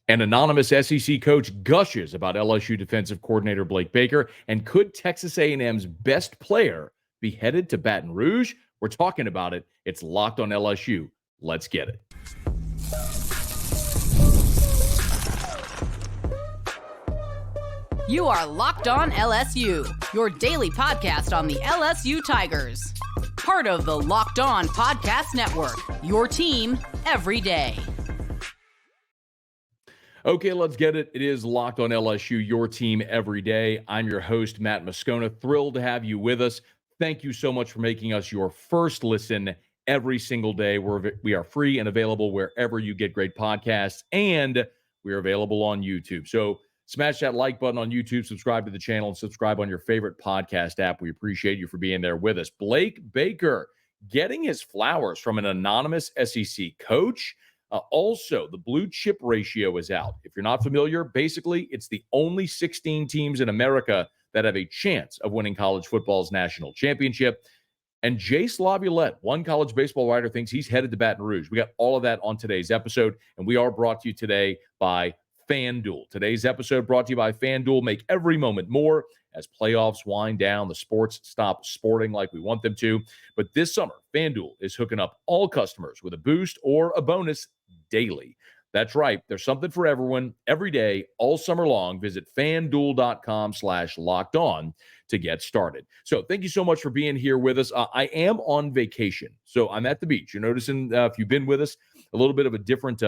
An anonymous SEC coach gushes about LSU defensive coordinator Blake Baker, and could Texas A&M's best player be headed to Baton Rouge? We're talking about it. It's Locked on LSU. Let's get it. You are Locked on LSU, your daily podcast on the LSU Tigers. Part of the Locked On Podcast Network, your team every day. Okay, let's get it. It is Locked on LSU, your team every day. I'm your host, Matt Moscona. Thrilled to have you with us. Thank you so much for making us your first listen every single day. We are free and available wherever you get great podcasts, and we are available on YouTube. So smash that like button on YouTube, subscribe to the channel, and subscribe on your favorite podcast app. We appreciate you for being there with us. Blake Baker getting his flowers from an anonymous SEC coach. Also, the blue chip ratio is out. If you're not familiar, basically, it's the only 16 teams in America that have a chance of winning college football's national championship. And Jace LaViolette, one college baseball writer, thinks he's headed to Baton Rouge. We got all of that on today's episode, and we are brought to you today by FanDuel. Today's episode brought to you by FanDuel. Make every moment more as playoffs wind down. The sports stop sporting like we want them to. But this summer, FanDuel is hooking up all customers with a boost or a bonus daily. That's right. There's something for everyone every day, all summer long. Visit FanDuel.com/locked-on to get started. So thank you so much for being here with us. I am on vacation, so I'm at the beach. You're noticing, if you've been with us, a little bit of a different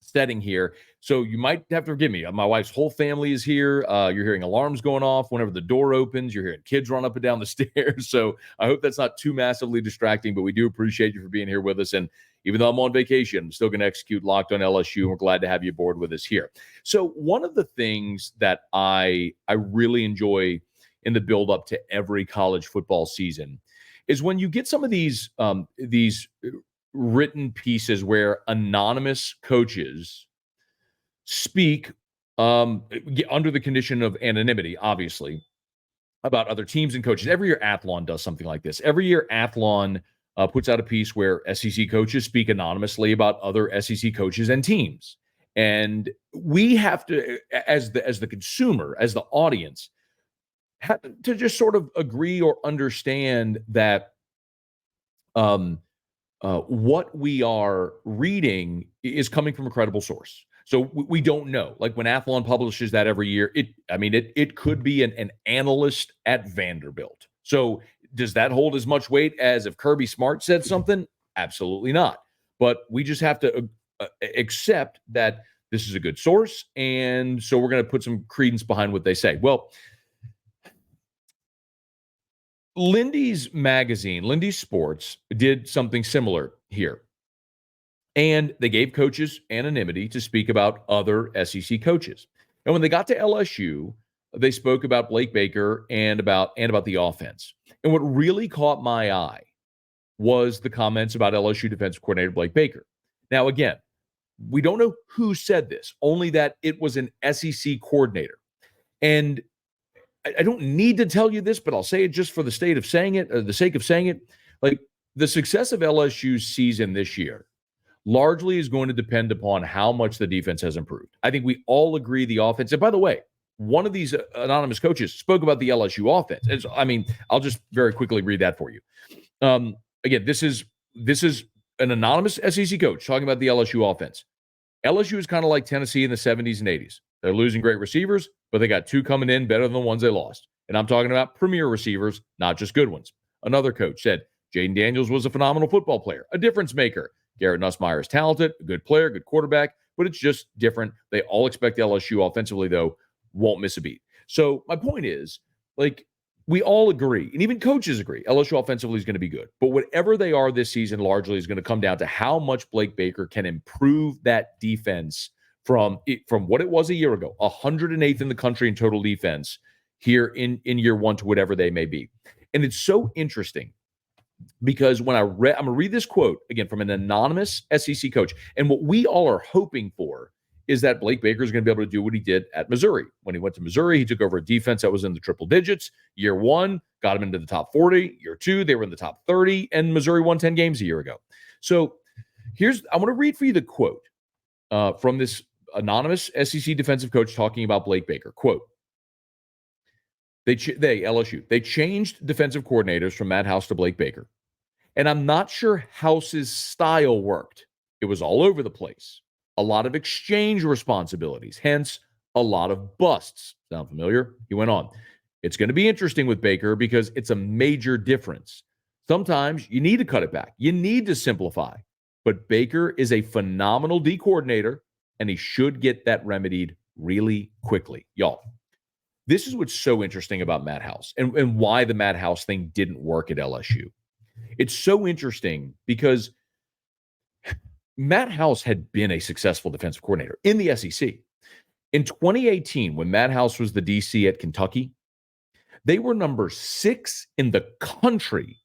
setting here. So you might have to forgive me. My wife's whole family is here. You're hearing alarms going off whenever the door opens. You're hearing kids run up and down the stairs. So I hope that's not too massively distracting, but we do appreciate you for being here with us. And even though I'm on vacation, I'm still going to execute Locked on LSU. And we're glad to have you aboard with us here. So one of the things that I really enjoy in the build up to every college football season is when you get some of these written pieces where anonymous coaches speak under the condition of anonymity, obviously, about other teams and coaches. Every year, Athlon does something like this. Every year, Athlon puts out a piece where SEC coaches speak anonymously about other SEC coaches and teams. And we have to, as the consumer, as the audience, have to just sort of agree or understand that what we are reading is coming from a credible source. So we don't know. Like when Athlon publishes that every year, it could be an analyst at Vanderbilt. So does that hold as much weight as if Kirby Smart said something? Absolutely not. But we just have to accept that this is a good source, and so we're going to put some credence behind what they say. Well, Lindy's magazine, Lindy Sports, did something similar here. And they gave coaches anonymity to speak about other SEC coaches. And when they got to LSU, they spoke about Blake Baker and about the offense. And what really caught my eye was the comments about LSU defensive coordinator Blake Baker. Now, again, we don't know who said this, only that it was an SEC coordinator. And I don't need to tell you this, but I'll say it just for the sake of saying it. Like, the success of LSU's season this year largely is going to depend upon how much the defense has improved. I think we all agree the offense. And by the way, one of these anonymous coaches spoke about the LSU offense. I'll just very quickly read that for you. Again, this is an anonymous SEC coach talking about the LSU offense. LSU is kind of like Tennessee in the 70s and 80s. They're losing great receivers, but they got two coming in better than the ones they lost. And I'm talking about premier receivers, not just good ones. Another coach said, Jaden Daniels was a phenomenal football player, a difference maker. Garrett Nussmeier is talented, a good player, good quarterback, but it's just different. They all expect LSU offensively, though, won't miss a beat. So my point is, like, we all agree, and even coaches agree, LSU offensively is going to be good. But whatever they are this season largely is going to come down to how much Blake Baker can improve that defense from what it was a year ago, 108th in the country in total defense here in year one to whatever they may be. And it's so interesting because when I'm going to read this quote again from an anonymous SEC coach, and what we all are hoping for is that Blake Baker is going to be able to do what he did at Missouri. When he went to Missouri, he took over a defense that was in the triple digits. Year one, got him into the top 40. Year two, they were in the top 30, and Missouri won 10 games a year ago. So I want to read for you the quote from this anonymous SEC defensive coach talking about Blake Baker. Quote, LSU, they changed defensive coordinators from Matt House to Blake Baker. And I'm not sure House's style worked. It was all over the place. A lot of exchange responsibilities, hence a lot of busts. Sound familiar? He went on. It's going to be interesting with Baker because it's a major difference. Sometimes you need to cut it back. You need to simplify. But Baker is a phenomenal D coordinator, and he should get that remedied really quickly. Y'all, this is what's so interesting about Matt House and why the Matt House thing didn't work at LSU. It's so interesting because Matt House had been a successful defensive coordinator in the SEC. In 2018, when Matt House was the DC at Kentucky, they were number 6 in the country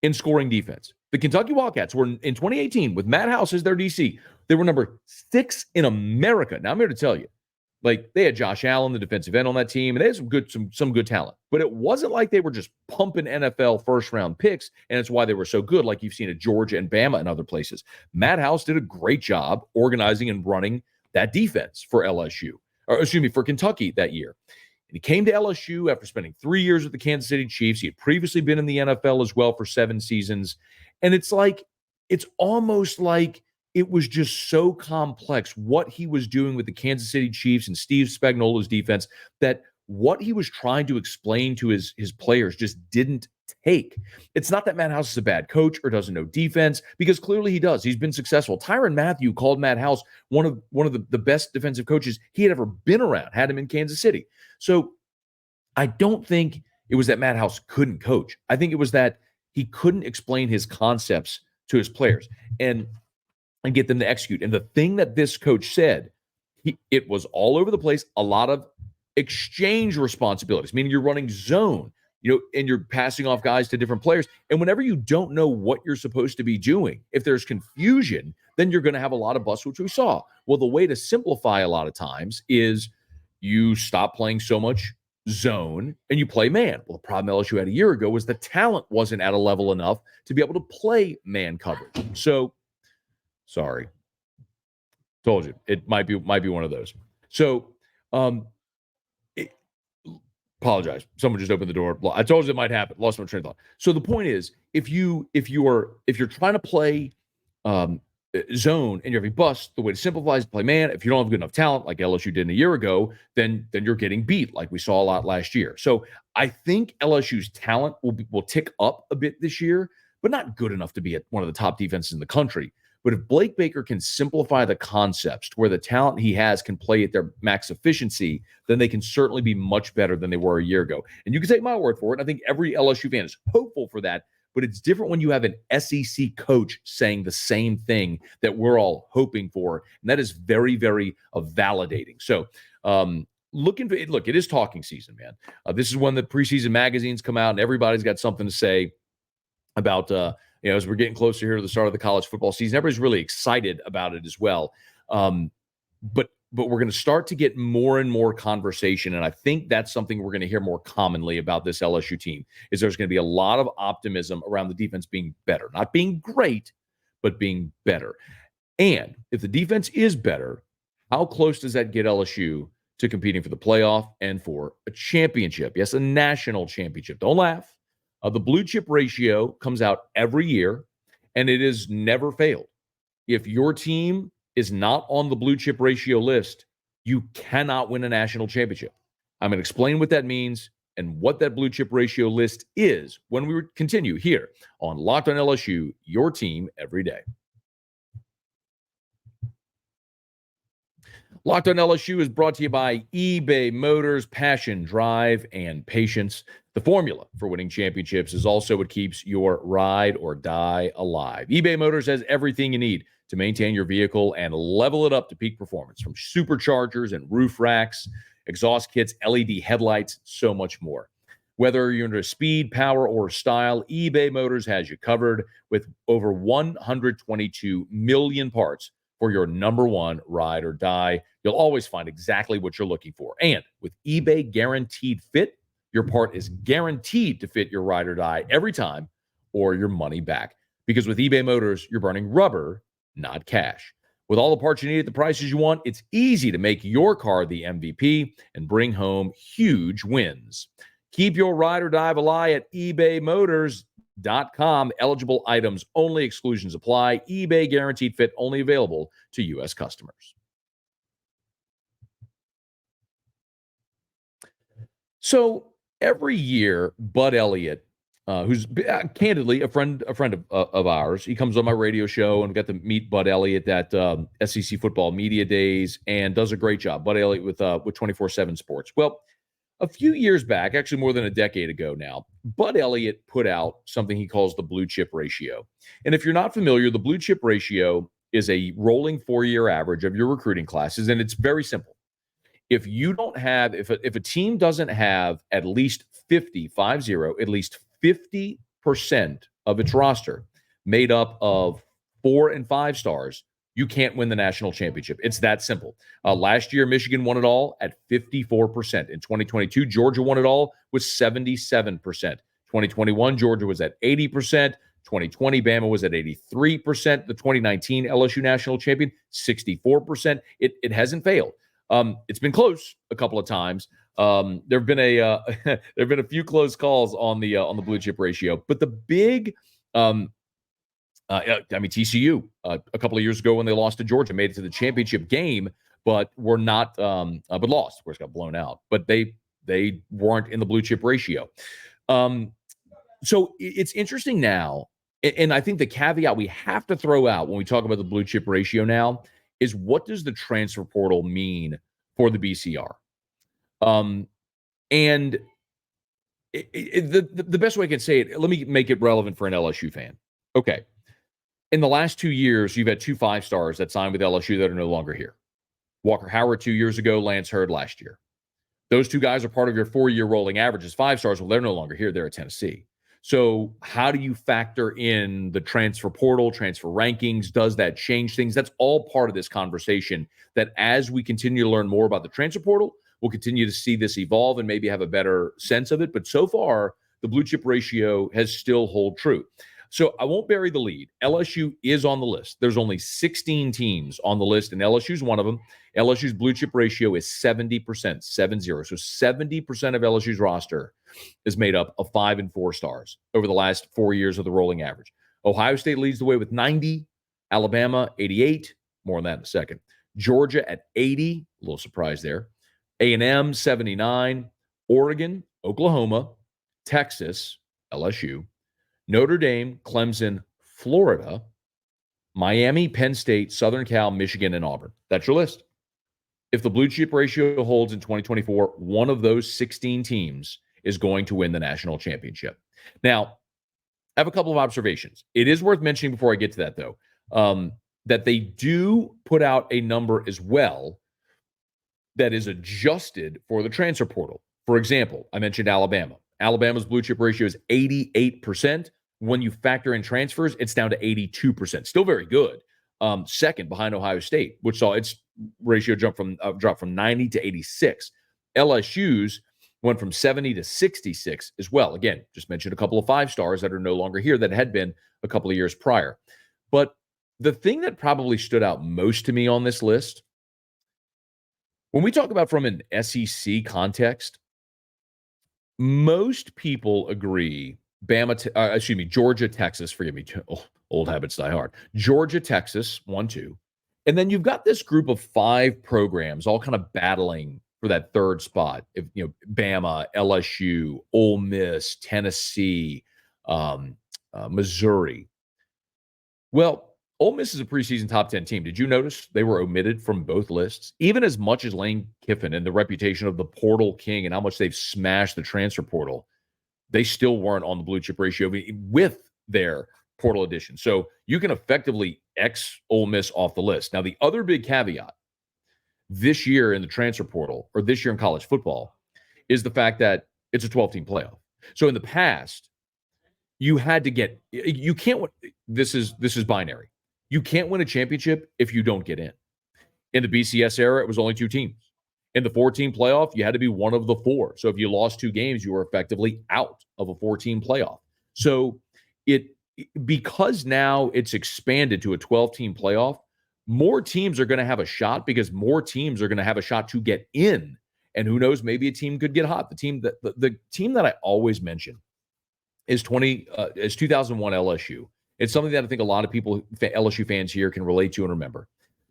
in scoring defense. The Kentucky Wildcats were, in 2018, with Matt House as their DC, they were number 6 in America. Now, I'm here to tell you, like, they had Josh Allen, the defensive end on that team, and they had some good talent. But it wasn't like they were just pumping NFL first-round picks, and it's why they were so good, like you've seen at Georgia and Bama and other places. Matt House did a great job organizing and running that defense for for Kentucky that year. And he came to LSU after spending 3 years with the Kansas City Chiefs. He had previously been in the NFL as well for 7 seasons. And it's almost like it was just so complex what he was doing with the Kansas City Chiefs and Steve Spagnuolo's defense that what he was trying to explain to his players just didn't take. It's not that Matt House is a bad coach or doesn't know defense, because clearly he does. He's been successful. Tyrann Mathieu called Matt House one of the best defensive coaches he had ever been around, had him in Kansas City. So I don't think it was that Matt House couldn't coach. I think it was that he couldn't explain his concepts to his players and get them to execute. And the thing that this coach said, it was all over the place, a lot of exchange responsibilities, meaning you're running zone, and you're passing off guys to different players. And whenever you don't know what you're supposed to be doing, if there's confusion, then you're going to have a lot of busts, which we saw. Well, the way to simplify a lot of times is you stop playing so much zone and you play man. Well, the problem LSU had a year ago was the talent wasn't at a level enough to be able to play man coverage. So, sorry. Told you. It might be one of those. So, apologize. Someone just opened the door. I told you it might happen. Lost my train of thought. So the point is, if you're trying to play zone and you're having bust, the way to simplify is to play man. If you don't have good enough talent, like LSU did a year ago, then you're getting beat, like we saw a lot last year. So I think LSU's talent will tick up a bit this year, but not good enough to be at one of the top defenses in the country. But if Blake Baker can simplify the concepts to where the talent he has can play at their max efficiency, then they can certainly be much better than they were a year ago. And you can take my word for it. I think every LSU fan is hopeful for that. But it's different when you have an SEC coach saying the same thing that we're all hoping for. And that is very, very validating. So look, it is talking season, man. This is when the preseason magazines come out and everybody's got something to say about as we're getting closer here to the start of the college football season. Everybody's really excited about it as well. But we're going to start to get more and more conversation, and I think that's something we're going to hear more commonly about this LSU team, is there's going to be a lot of optimism around the defense being better. Not being great, but being better. And if the defense is better, how close does that get LSU to competing for the playoff and for a championship? Yes, a national championship. Don't laugh. The blue chip ratio comes out every year, and it has never failed. If your team is not on the blue chip ratio list, you cannot win a national championship. I'm going to explain what that means and what that blue chip ratio list is when we continue here on Locked on LSU, your team every day. Locked on LSU is brought to you by eBay Motors. Passion, drive, and patience. The formula for winning championships is also what keeps your ride or die alive. eBay Motors has everything you need to maintain your vehicle and level it up to peak performance, from superchargers and roof racks, exhaust kits, LED headlights, so much more. Whether you're into speed, power, or style, eBay Motors has you covered with over 122 million parts for your number one ride or die. You'll always find exactly what you're looking for. And with eBay Guaranteed Fit, your part is guaranteed to fit your ride or die every time, or your money back. Because with eBay Motors, you're burning rubber, not cash. With all the parts you need at the prices you want, it's easy to make your car the MVP and bring home huge wins. Keep your ride or die alive at ebaymotors.com. Eligible items only. Exclusions apply. eBay guaranteed fit only available to U.S. customers. So every year, Bud Elliott, who's candidly a friend of ours, he comes on my radio show and got to meet Bud Elliott at SEC Football Media Days and does a great job. Bud Elliott with 24/7 Sports. Well, a few years back, actually more than a decade ago now, Bud Elliott put out something he calls the blue chip ratio. And if you're not familiar, the blue chip ratio is a rolling 4-year average of your recruiting classes, and it's very simple. If you don't have, if a team doesn't have at least 50 50% of its roster made up of 4 and 5 stars, you can't win the national championship. It's that simple. Last year, Michigan won it all at 54%. In 2022, Georgia won it all with 77%. 2021, Georgia was at 80%. 2020, Bama was at 83%. The 2019 LSU national champion, 64%. It hasn't failed. It's been close a couple of times. There've been a few close calls on the blue chip ratio, but the big, TCU a couple of years ago when they lost to Georgia made it to the championship game, but were not, but lost. Of course, got blown out. But they weren't in the blue chip ratio. So it's interesting now, and I think the caveat we have to throw out when we talk about the blue chip ratio now is what does the transfer portal mean for the BCR? And the best way I can say it, let me make it relevant for an LSU fan. Okay. In the last 2 years, you've had 2 5-stars that signed with LSU that are no longer here. Walker Howard 2 years ago, Lance Hurd last year. Those 2 guys are part of your 4-year rolling average as 5-stars. Well, they're no longer here. They're at Tennessee. So how do you factor in the transfer portal, transfer rankings? Does that change things? That's all part of this conversation that as we continue to learn more about the transfer portal, we'll continue to see this evolve and maybe have a better sense of it. But so far, the blue chip ratio has still held true. So I won't bury the lead. LSU is on the list. There's only 16 teams on the list, and LSU's one of them. LSU's blue chip ratio is 70%, 70. So 70% of LSU's roster is made up of 5 and 4 stars over the last 4 years of the rolling average. Ohio State leads the way with 90, Alabama 88, more on that in a second. Georgia at 80, a little surprise there. A&M 79, Oregon, Oklahoma, Texas, LSU, Notre Dame, Clemson, Florida, Miami, Penn State, Southern Cal, Michigan, and Auburn. That's your list. If the blue chip ratio holds in 2024, one of those 16 teams is going to win the national championship. Now, I have a couple of observations. It is worth mentioning before I get to that, though, that they do put out a number as well that is adjusted for the transfer portal. For example, I mentioned Alabama. Alabama's blue chip ratio is 88%. When you factor in transfers, it's down to 82%. Still very good. Second behind Ohio State, which saw its ratio drop from 90 to 86. LSU's went from 70 to 66 as well. Again, just mentioned a couple of 5-stars that are no longer here that had been a couple of years prior. But the thing that probably stood out most to me on this list, when we talk about from an SEC context, most people agree Georgia, Texas, forgive me, old habits die hard. Georgia, Texas, 1, 2. And then you've got this group of 5 programs all kind of battling for that third spot. Bama, LSU, Ole Miss, Tennessee, Missouri. Well, Ole Miss is a preseason top 10 team. Did you notice they were omitted from both lists? Even as much as Lane Kiffin and the reputation of the portal king and how much they've smashed the transfer portal, they still weren't on the blue chip ratio with their portal addition. So you can effectively X Ole Miss off the list. Now, the other big caveat this year in the transfer portal, or this year in college football, is the fact that it's a 12-team playoff. So in the past, you can't, this is binary. You can't win a championship if you don't get in. In the BCS era, it was only 2 teams. In the 4-team playoff, you had to be one of the 4. So if you lost 2 games, you were effectively out of a 4-team playoff. So because now it's expanded to a 12-team playoff, more teams are going to have a shot because more teams are going to have a shot to get in. And who knows, maybe a team could get hot. The team that I always mention is 2001 LSU. It's something that I think a lot of people, LSU fans here, can relate to and remember.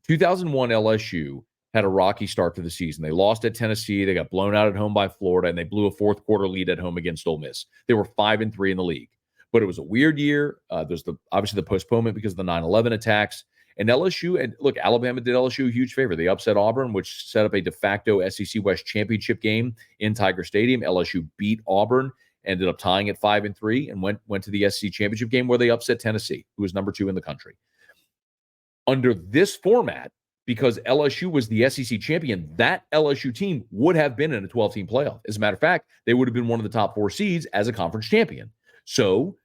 2001 LSU had a rocky start to the season. They lost at Tennessee. They got blown out at home by Florida, and they blew a fourth quarter lead at home against Ole Miss. They were 5-3 in the league. But it was a weird year. There's obviously the postponement because of the 9/11 attacks. And LSU, and look, Alabama did LSU a huge favor. They upset Auburn, which set up a de facto SEC West championship game in Tiger Stadium. LSU beat Auburn, ended up tying at 5-3, and went to the SEC championship game where they upset Tennessee, who was number 2 in the country. Under this format, because LSU was the SEC champion, that LSU team would have been in a 12-team playoff. As a matter of fact, they would have been one of the top 4 seeds as a conference champion. So,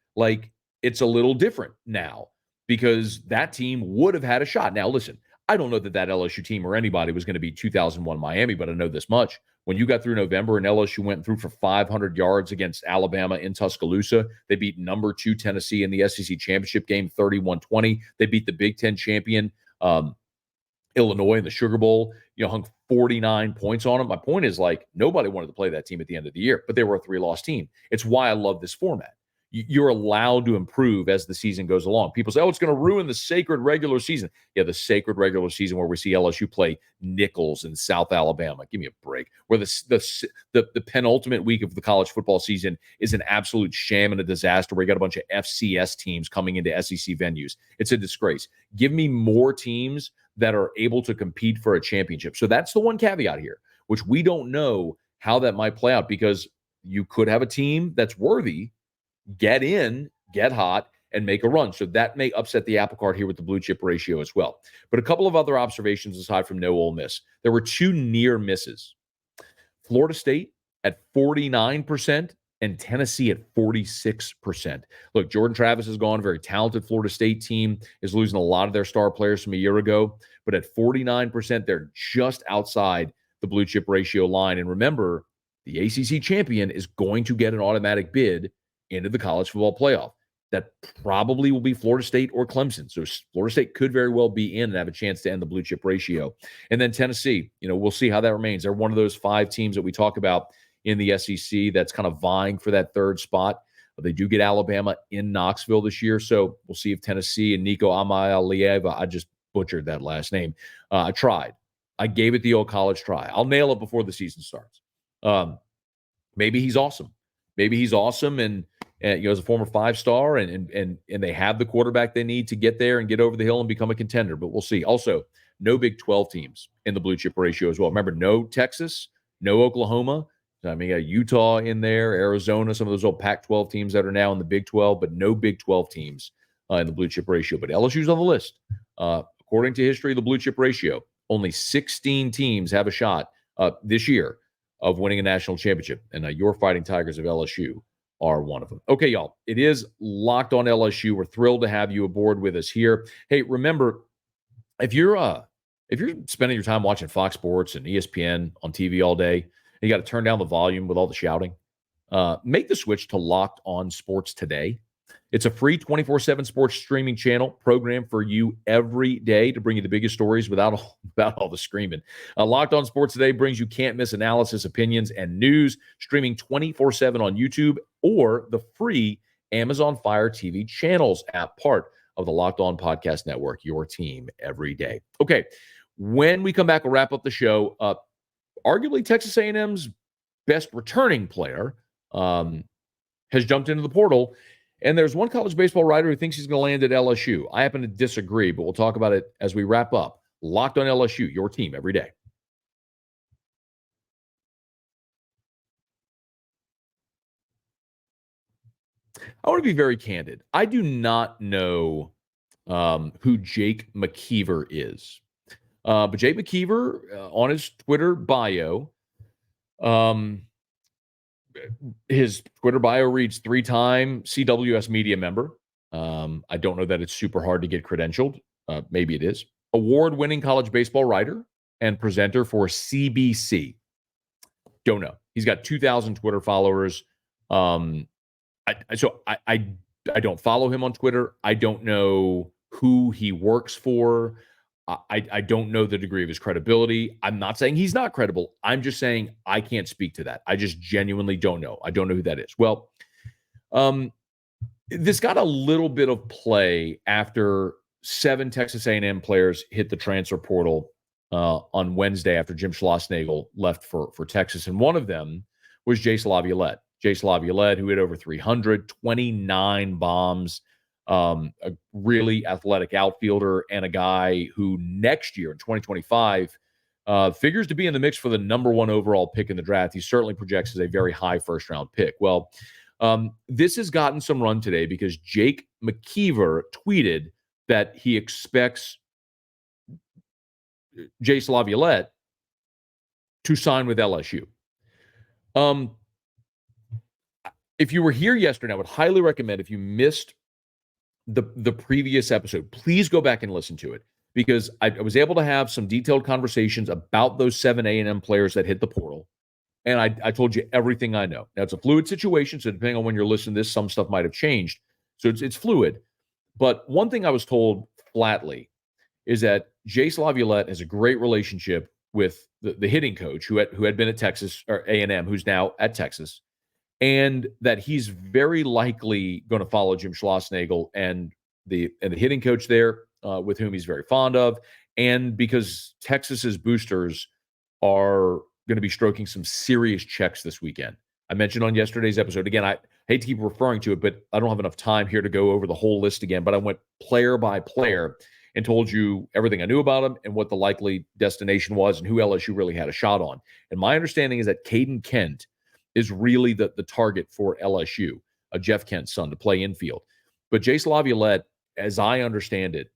it's a little different now because that team would have had a shot. Now, listen, I don't know that LSU team or anybody was going to be 2001 Miami, but I know this much. When you got through November and LSU went through for 500 yards against Alabama in Tuscaloosa, they beat number 2 Tennessee in the SEC championship game 31-20. They beat the Big Ten champion Illinois in the Sugar Bowl, hung 49 points on them. My point is, nobody wanted to play that team at the end of the year, but they were a 3-loss team. It's why I love this format. You're allowed to improve as the season goes along. People say, it's going to ruin the sacred regular season. Yeah, the sacred regular season where we see LSU play Nichols in South Alabama. Give me a break. Where the penultimate week of the college football season is an absolute sham and a disaster where you got a bunch of FCS teams coming into SEC venues. It's a disgrace. Give me more teams that are able to compete for a championship. So that's the one caveat here, which we don't know how that might play out because you could have a team that's worthy get in, get hot, and make a run. So that may upset the apple cart here with the blue chip ratio as well. But a couple of other observations aside from no Ole Miss. There were 2 near misses. Florida State at 49% and Tennessee at 46%. Look, Jordan Travis is gone. Very talented Florida State team is losing a lot of their star players from a year ago. But at 49%, they're just outside the blue chip ratio line. And remember, the ACC champion is going to get an automatic bid into the college football playoff. That probably will be Florida State or Clemson. So Florida State could very well be in and have a chance to end the blue chip ratio. And then Tennessee, we'll see how that remains. They're one of those 5 teams that we talk about in the SEC that's kind of vying for that 3rd spot. They do get Alabama in Knoxville this year. So we'll see if Tennessee and Nico Amalieva, I just butchered that last name. I tried. I gave it the old college try. I'll nail it before the season starts. Maybe he's awesome. And as a former 5-star, and they have the quarterback they need to get there and get over the hill and become a contender. But we'll see. Also, no Big 12 teams in the blue chip ratio as well. Remember, no Texas, no Oklahoma. I mean, you got Utah in there, Arizona, some of those old Pac-12 teams that are now in the Big 12, but no Big 12 teams in the blue chip ratio. But LSU's on the list. According to history, the blue chip ratio, only 16 teams have a shot this year of winning a national championship. And your Fighting Tigers of LSU are one of them. Okay, y'all, it is Locked On LSU. We're thrilled to have you aboard with us here. Hey, remember, if you're spending your time watching Fox Sports and ESPN on TV all day, and you got to turn down the volume with all the shouting, make the switch to Locked On Sports today. It's a free 24/7 sports streaming channel programmed for you every day to bring you the biggest stories without all the screaming. Locked On Sports Today brings you can't-miss analysis, opinions, and news, streaming 24/7 on YouTube or the free Amazon Fire TV channels app, part of the Locked On Podcast Network, your team every day. Okay, when we come back, we'll wrap up the show. Arguably Texas A&M's best returning player has jumped into the portal. And there's one college baseball writer who thinks he's going to land at LSU. I happen to disagree, but we'll talk about it as we wrap up. Locked On LSU, your team every day. I want to be very candid. I do not know who Jake McKeever is. But Jake McKeever, on his Twitter bio, his Twitter bio reads 3-time CWS media member. I don't know that it's super hard to get credentialed. Maybe it is. Award-winning college baseball writer and presenter for CBC. Don't know. He's got 2,000 Twitter followers. I don't follow him on Twitter. I don't know who he works for. I don't know the degree of his credibility. I'm not saying he's not credible. I'm just saying I can't speak to that. I just genuinely don't know. I don't know who that is. Well, this got a little bit of play after 7 Texas A&M players hit the transfer portal on Wednesday after Jim Schlossnagle left for Texas. And one of them was Jace LaViolette. Jace LaViolette, who hit over 300, 29 bombs, a really athletic outfielder, and a guy who next year in 2025 figures to be in the mix for the number 1 overall pick in the draft. He certainly projects as a very high first-round pick. Well, this has gotten some run today because Jake McKeever tweeted that he expects Jace LaViolette to sign with LSU. If you were here yesterday, I would highly recommend, if you missed the previous episode, please go back and listen to it, because I was able to have some detailed conversations about those 7 A&M players that hit the portal. And I told you everything I know. Now, it's a fluid situation, so depending on when you're listening to this, some stuff might have changed. So it's fluid. But one thing I was told flatly is that Jace LaViolette has a great relationship with the hitting coach who had been at Texas, or A&M, who's now at Texas, and that he's very likely going to follow Jim Schlossnagle and the hitting coach there, with whom he's very fond of, and because Texas's boosters are going to be stroking some serious checks this weekend. I mentioned on yesterday's episode, again, I hate to keep referring to it, but I don't have enough time here to go over the whole list again, but I went player by player and told you everything I knew about him and what the likely destination was and who LSU really had a shot on. And my understanding is that Caden Kent is really the target for LSU, Jeff Kent's son, to play infield. But Jace LaViolette, as I understand it,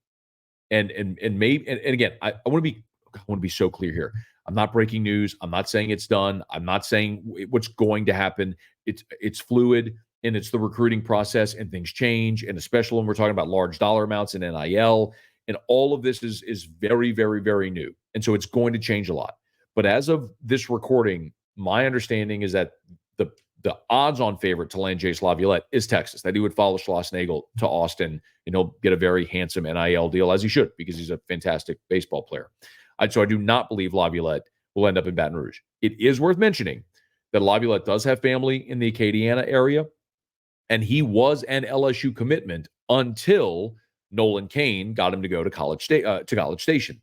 and again, I want to be so clear here. I'm not breaking news. I'm not saying it's done. I'm not saying what's going to happen. It's fluid, and it's the recruiting process, and things change, and especially when we're talking about large dollar amounts in NIL, and all of this is very, very, very new. And so it's going to change a lot. But as of this recording, my understanding is that the odds-on favorite to land Jace LaViolette is Texas, that he would follow Schlossnagle to Austin, and he'll get a very handsome NIL deal, as he should, because he's a fantastic baseball player. So I do not believe LaViolette will end up in Baton Rouge. It is worth mentioning that LaViolette does have family in the Acadiana area, and he was an LSU commitment until Nolan Cain got him to go to College Station.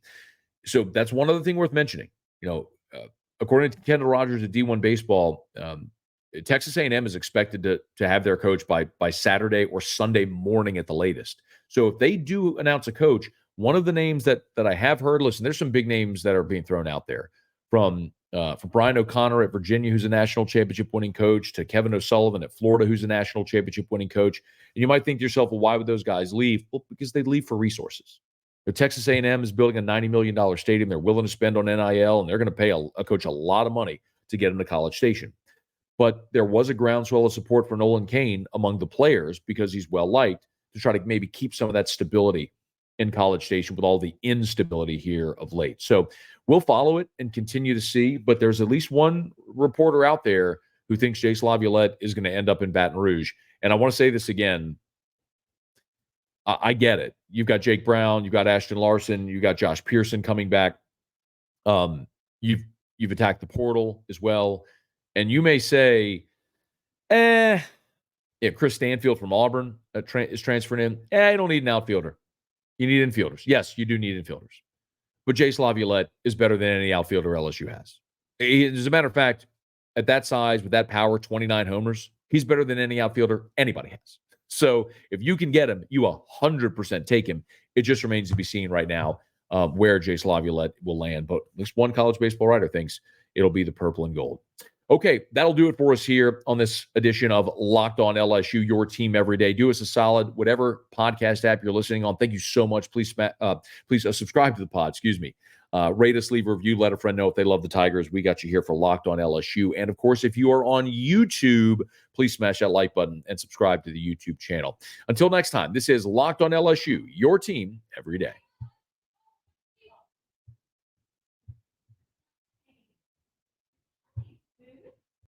So that's one other thing worth mentioning. According to Kendall Rogers at D1 Baseball, Texas A&M is expected to have their coach by Saturday or Sunday morning at the latest. So if they do announce a coach, one of the names that I have heard, listen, there's some big names that are being thrown out there, from Brian O'Connor at Virginia, who's a national championship winning coach, to Kevin O'Sullivan at Florida, who's a national championship winning coach. And you might think to yourself, well, why would those guys leave? Well, because they leave for resources. Texas A&M is building a $90 million stadium. They're willing to spend on NIL, and they're going to pay a coach a lot of money to get him to College Station. But there was a groundswell of support for Nolan Cain among the players because he's well-liked, to try to maybe keep some of that stability in College Station with all the instability here of late. So we'll follow it and continue to see, but there's at least one reporter out there who thinks Jace LaViolette is going to end up in Baton Rouge. And I want to say this again. I get it. You've got Jake Brown, you've got Ashton Larson, you've got Josh Pearson coming back. You've attacked the portal as well. And you may say, if Chris Stanfield from Auburn is transferring in, you don't need an outfielder. You need infielders. Yes, you do need infielders. But Jace LaViolette is better than any outfielder LSU has. As a matter of fact, at that size, with that power, 29 homers, he's better than any outfielder anybody has. So if you can get him, you 100% take him. It just remains to be seen right now where Jace LaViolette will land. But at least one college baseball writer thinks it'll be the purple and gold. Okay, that'll do it for us here on this edition of Locked On LSU, your team every day. Do us a solid, whatever podcast app you're listening on. Thank you so much. Please subscribe to the pod. Rate us, leave a review, let a friend know if they love the Tigers. We got you here for Locked On LSU. And, of course, if you are on YouTube, please smash that like button and subscribe to the YouTube channel. Until next time, this is Locked On LSU, your team every day.